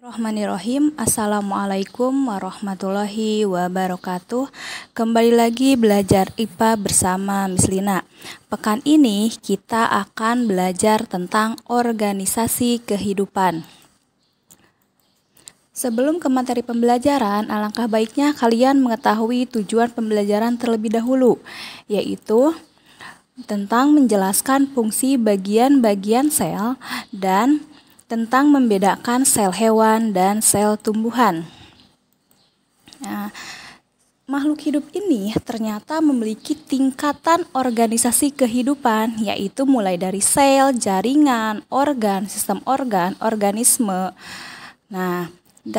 Bismillahirrahmanirrahim. Assalamualaikum warahmatullahi wabarakatuh. Kembali lagi belajar IPA bersama Miss Lina. Pekan ini kita akan belajar tentang organisasi kehidupan. Sebelum ke materi pembelajaran, alangkah baiknya kalian mengetahui tujuan pembelajaran terlebih dahulu, yaitu tentang menjelaskan fungsi bagian-bagian sel dan tentang membedakan sel hewan dan sel tumbuhan. Nah, makhluk hidup ini ternyata memiliki tingkatan organisasi kehidupan, yaitu mulai dari sel, jaringan, organ, sistem organ, organisme. Nah,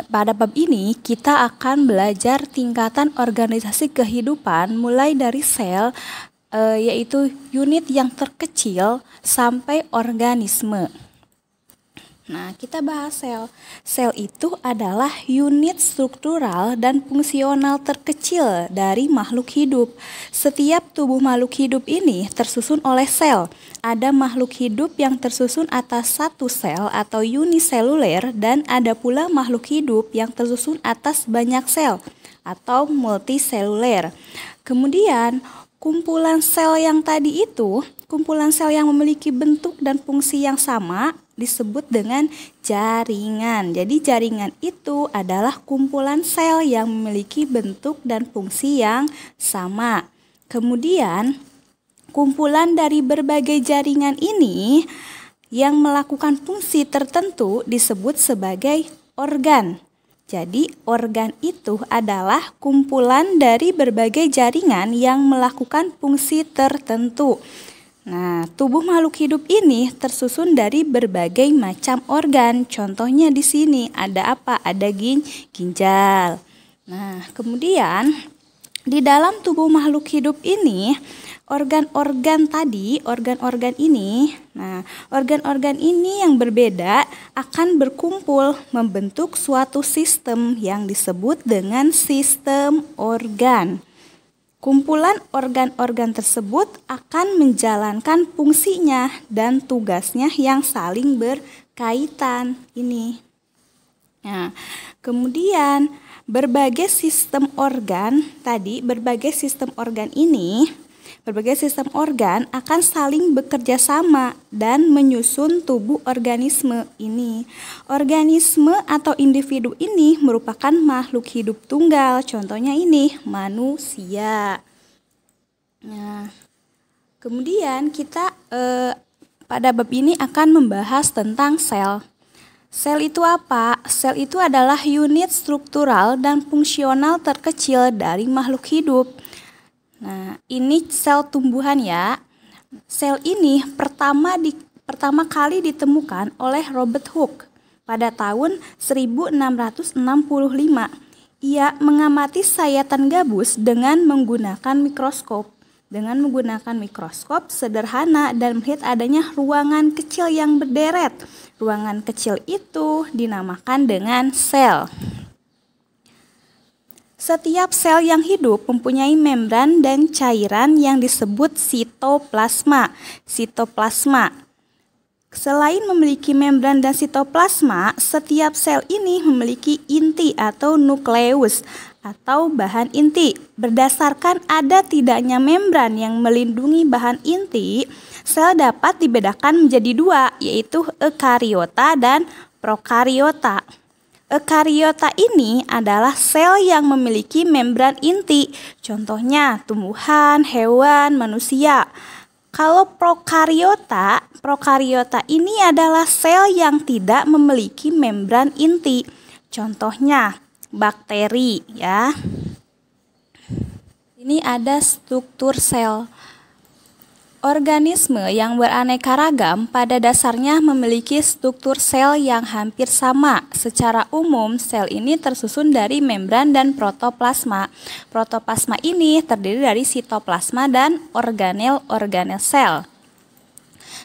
pada bab ini kita akan belajar tingkatan organisasi kehidupan mulai dari sel, yaitu unit yang terkecil, sampai organisme. Nah, kita bahas sel. Sel itu adalah unit struktural dan fungsional terkecil dari makhluk hidup. Setiap tubuh makhluk hidup ini tersusun oleh sel. Ada makhluk hidup yang tersusun atas satu sel atau uniseluler, dan ada pula makhluk hidup yang tersusun atas banyak sel atau multiseluler. Kemudian, kumpulan sel yang tadi itu, kumpulan sel yang memiliki bentuk dan fungsi yang sama, disebut dengan jaringan. Jadi jaringan itu adalah kumpulan sel yang memiliki bentuk dan fungsi yang sama. Kemudian kumpulan dari berbagai jaringan ini yang melakukan fungsi tertentu disebut sebagai organ. Jadi organ itu adalah kumpulan dari berbagai jaringan yang melakukan fungsi tertentu. Nah, tubuh makhluk hidup ini tersusun dari berbagai macam organ. Contohnya di sini ada apa? Ada ginjal. Nah, kemudian di dalam tubuh makhluk hidup ini organ-organ ini yang berbeda akan berkumpul membentuk suatu sistem yang disebut dengan sistem organ. Kumpulan organ-organ tersebut akan menjalankan fungsinya dan tugasnya yang saling berkaitan ini. Nah, kemudian berbagai sistem organ akan saling bekerja sama dan menyusun tubuh organisme ini. Organisme atau individu ini merupakan makhluk hidup tunggal, contohnya ini manusia. Nah, kemudian kita pada bab ini akan membahas tentang sel. Sel itu apa? Sel itu adalah unit struktural dan fungsional terkecil dari makhluk hidup. Nah, ini sel tumbuhan ya. Sel ini pertama kali ditemukan oleh Robert Hooke pada tahun 1665. Ia mengamati sayatan gabus dengan menggunakan mikroskop. Dengan menggunakan mikroskop sederhana dan melihat adanya ruangan kecil yang berderet. Ruangan kecil itu dinamakan dengan sel. Setiap sel yang hidup mempunyai membran dan cairan yang disebut sitoplasma. Selain memiliki membran dan sitoplasma, setiap sel ini memiliki inti atau nukleus atau bahan inti. Berdasarkan ada tidaknya membran yang melindungi bahan inti, sel dapat dibedakan menjadi dua, yaitu eukariota dan prokariota. Eukariota ini adalah sel yang memiliki membran inti, contohnya tumbuhan, hewan, manusia. Kalau prokariota ini adalah sel yang tidak memiliki membran inti, contohnya bakteri ya. Ini ada struktur sel. Organisme yang beraneka ragam pada dasarnya memiliki struktur sel yang hampir sama. Secara umum, sel ini tersusun dari membran dan protoplasma. Protoplasma ini terdiri dari sitoplasma dan organel-organel sel.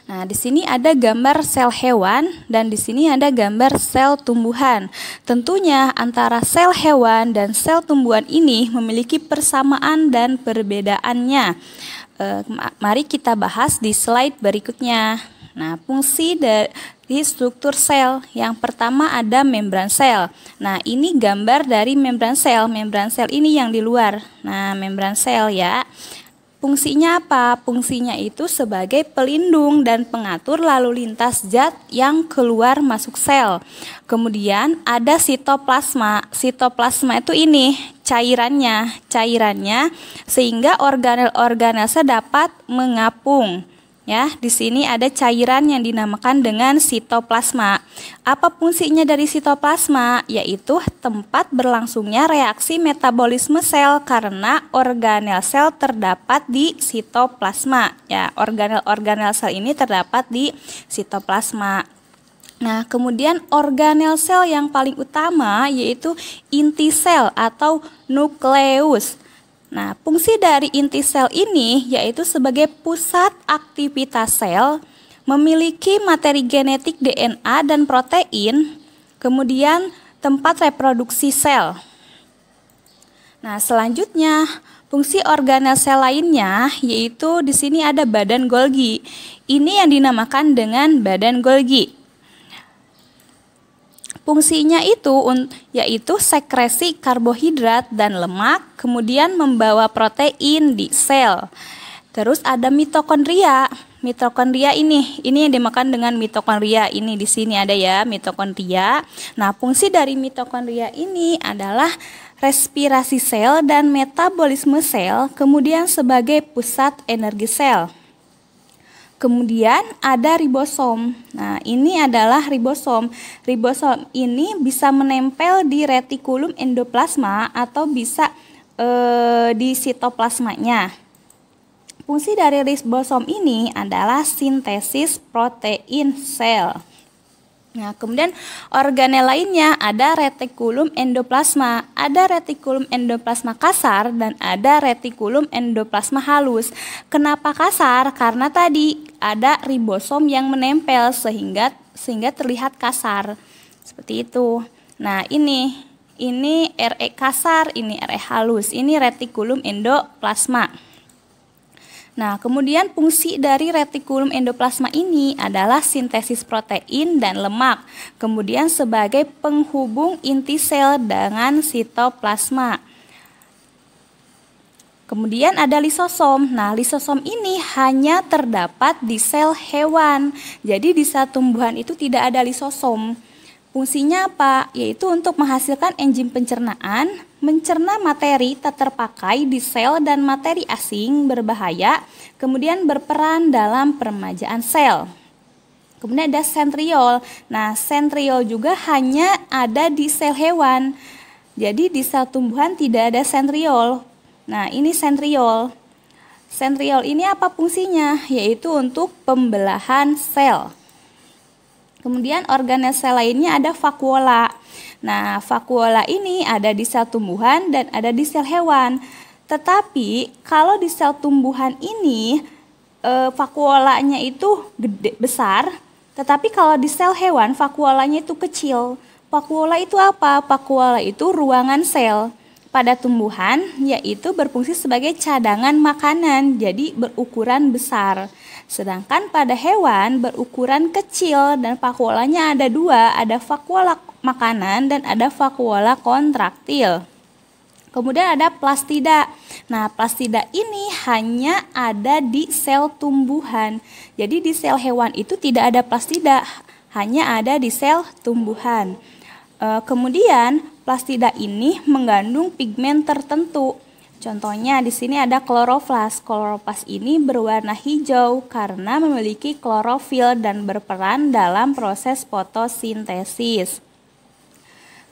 Nah, di sini ada gambar sel hewan dan di sini ada gambar sel tumbuhan. Tentunya antara sel hewan dan sel tumbuhan ini memiliki persamaan dan perbedaannya. Mari kita bahas di slide berikutnya. Nah, fungsi di struktur sel. Yang pertama ada membran sel. Nah, ini gambar dari membran sel. Membran sel ini yang di luar. Nah, membran sel ya. Fungsinya apa? Fungsinya itu sebagai pelindung dan pengatur lalu lintas zat yang keluar masuk sel. Kemudian ada sitoplasma. Sitoplasma itu ini cairannya sehingga organel-organel sel dapat mengapung. Ya, di sini ada cairan yang dinamakan dengan sitoplasma. Apa fungsinya dari sitoplasma? Yaitu tempat berlangsungnya reaksi metabolisme sel karena organel sel terdapat di sitoplasma. Ya, organel-organel sel ini terdapat di sitoplasma. Nah, kemudian organel sel yang paling utama yaitu inti sel atau nukleus. Nah, fungsi dari inti sel ini yaitu sebagai pusat aktivitas sel, memiliki materi genetik DNA dan protein, kemudian tempat reproduksi sel. Nah, selanjutnya fungsi organel sel lainnya yaitu di sini ada badan Golgi. Ini yang dinamakan dengan badan Golgi. Fungsinya itu yaitu sekresi karbohidrat dan lemak, kemudian membawa protein di sel. Terus ada mitokondria. Mitokondria ini yang dimakan dengan mitokondria. Ini di sini ada ya mitokondria. Nah, fungsi dari mitokondria ini adalah respirasi sel dan metabolisme sel, kemudian sebagai pusat energi sel. Kemudian ada ribosom. Nah, ini adalah ribosom. Ribosom ini bisa menempel di retikulum endoplasma atau bisa di sitoplasmanya. Fungsi dari ribosom ini adalah sintesis protein sel. Nah, kemudian organel lainnya ada retikulum endoplasma, ada retikulum endoplasma kasar dan ada retikulum endoplasma halus. Kenapa kasar? Karena tadi ada ribosom yang menempel sehingga terlihat kasar. Seperti itu. Nah, ini RE kasar, ini RE halus, ini retikulum endoplasma. Nah, kemudian fungsi dari retikulum endoplasma ini adalah sintesis protein dan lemak, kemudian sebagai penghubung inti sel dengan sitoplasma. Kemudian ada lisosom. Nah, lisosom ini hanya terdapat di sel hewan. Jadi di sel tumbuhan itu tidak ada lisosom. Fungsinya apa? Yaitu untuk menghasilkan enzim pencernaan, mencerna materi tak terpakai di sel dan materi asing berbahaya, kemudian berperan dalam peremajaan sel. Kemudian ada sentriol. Nah, sentriol juga hanya ada di sel hewan. Jadi di sel tumbuhan tidak ada sentriol. Nah, ini sentriol. Sentriol ini apa fungsinya? Yaitu untuk pembelahan sel. Kemudian organel sel lainnya ada vakuola. Nah, vakuola ini ada di sel tumbuhan dan ada di sel hewan. Tetapi kalau di sel tumbuhan ini vakuolanya itu besar, tetapi kalau di sel hewan vakuolanya itu kecil. Vakuola itu apa? Vakuola itu ruangan sel. Pada tumbuhan yaitu berfungsi sebagai cadangan makanan, jadi berukuran besar. Sedangkan pada hewan berukuran kecil dan vakuolanya ada dua, ada vakuola makanan dan ada vakuola kontraktil. Kemudian ada plastida. Nah, plastida ini hanya ada di sel tumbuhan. Jadi di sel hewan itu tidak ada plastida, hanya ada di sel tumbuhan. Kemudian plastida ini mengandung pigmen tertentu. Contohnya di sini ada kloroflas. Kloroflas ini berwarna hijau karena memiliki klorofil dan berperan dalam proses fotosintesis.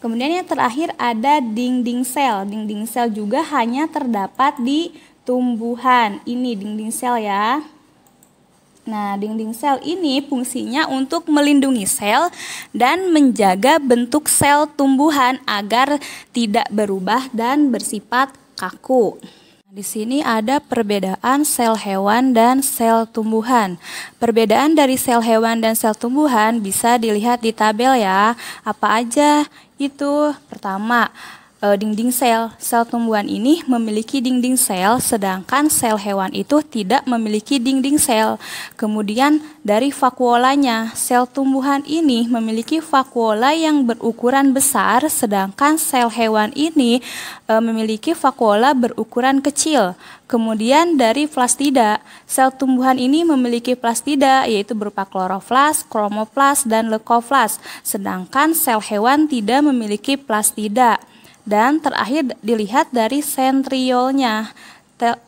Kemudian yang terakhir ada dinding sel. Dinding sel juga hanya terdapat di tumbuhan. Ini dinding sel ya. Nah, dinding sel ini fungsinya untuk melindungi sel dan menjaga bentuk sel tumbuhan agar tidak berubah dan bersifat kaku. Di sini ada perbedaan sel hewan dan sel tumbuhan. Perbedaan dari sel hewan dan sel tumbuhan bisa dilihat di tabel ya. Apa aja itu? Pertama, dinding sel. Sel tumbuhan ini memiliki dinding sel, sedangkan sel hewan itu tidak memiliki dinding sel. Kemudian dari vakuolanya, sel tumbuhan ini memiliki vakuola yang berukuran besar, sedangkan sel hewan ini memiliki vakuola berukuran kecil. Kemudian dari plastida, sel tumbuhan ini memiliki plastida, yaitu berupa kloroflas, kromoplas, dan leukoplas, sedangkan sel hewan tidak memiliki plastida. Dan terakhir dilihat dari sentriolnya.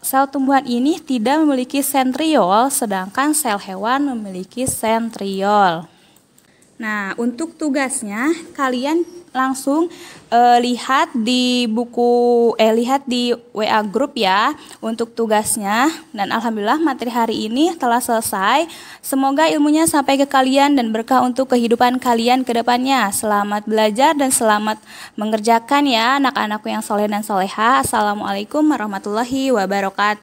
Sel tumbuhan ini tidak memiliki sentriol, sedangkan sel hewan memiliki sentriol. Nah, untuk tugasnya kalian langsung lihat di lihat di WA grup ya untuk tugasnya. Dan alhamdulillah materi hari ini telah selesai. Semoga ilmunya sampai ke kalian dan berkah untuk kehidupan kalian ke depannya. Selamat belajar dan selamat mengerjakan ya anak-anakku yang soleh dan soleha. Assalamualaikum warahmatullahi wabarakatuh.